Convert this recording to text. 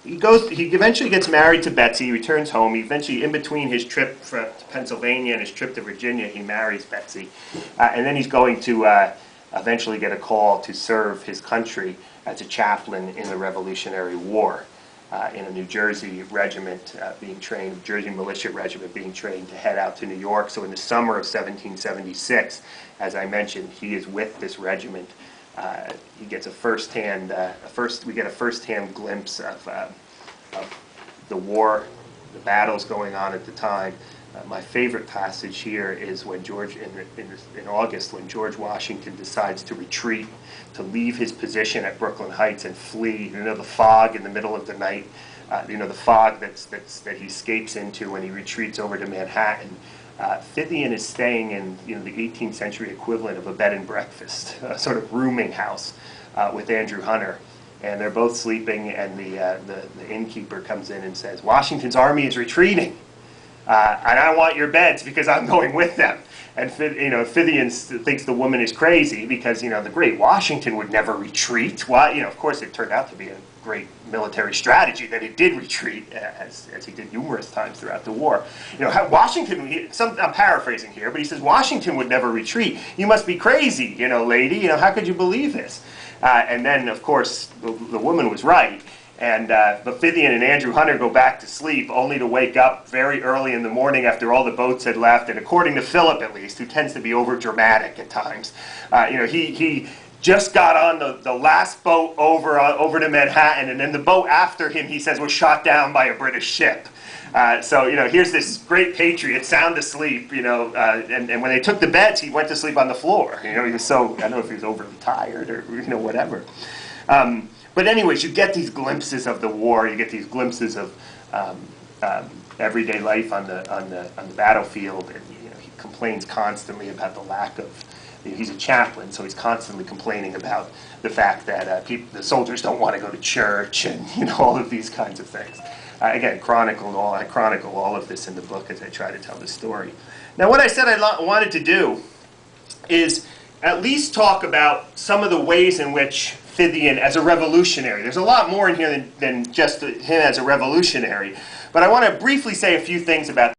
He eventually gets married to Betsy, returns home. He eventually, in between his trip to Pennsylvania and his trip to Virginia, he marries Betsy. And then he's going to eventually get a call to serve his country as a chaplain in the Revolutionary War in a New Jersey regiment being trained, Jersey militia regiment being trained to head out to New York. So in the summer of 1776, as I mentioned, he is with this regiment. He gets a we get a first-hand glimpse of the war, the battles going on at the time. My favorite passage here is when in August, when George Washington decides to retreat, to leave his position at Brooklyn Heights and flee. You know, the fog in the middle of the night. The fog that he escapes into when he retreats over to Manhattan. Fithian is staying in the 18th century equivalent of a bed and breakfast, a sort of rooming house with Andrew Hunter. And they're both sleeping, and the innkeeper comes in and says, "Washington's army is retreating, and I want your beds because I'm going with them." And Fithian thinks the woman is crazy because the great Washington would never retreat. Why? Of course, it turned out to be a great military strategy that he did retreat, as he did numerous times throughout the war. Washington. I'm paraphrasing here, but he says Washington would never retreat. You must be crazy, lady. How could you believe this? And then, of course, the woman was right. And but Fithian and Andrew Hunter go back to sleep, only to wake up very early in the morning after all the boats had left. And according to Philip, at least, who tends to be over dramatic at times, he just got on the last boat over to Manhattan, and then the boat after him, he says, was shot down by a British ship. So here's this great patriot sound asleep, and when they took the beds, he went to sleep on the floor. He was so, I don't know if he was overly tired or whatever. But anyways, you get these glimpses of the war. You get these glimpses of everyday life on the battlefield, and he complains constantly about the lack of. He's a chaplain, so he's constantly complaining about the fact that the soldiers don't want to go to church, and all of these kinds of things. Again, I chronicle all of this in the book as I try to tell the story. Now, what I said I wanted to do is at least talk about some of the ways in which Fithian as a revolutionary. There's a lot more in here than just him as a revolutionary, but I want to briefly say a few things about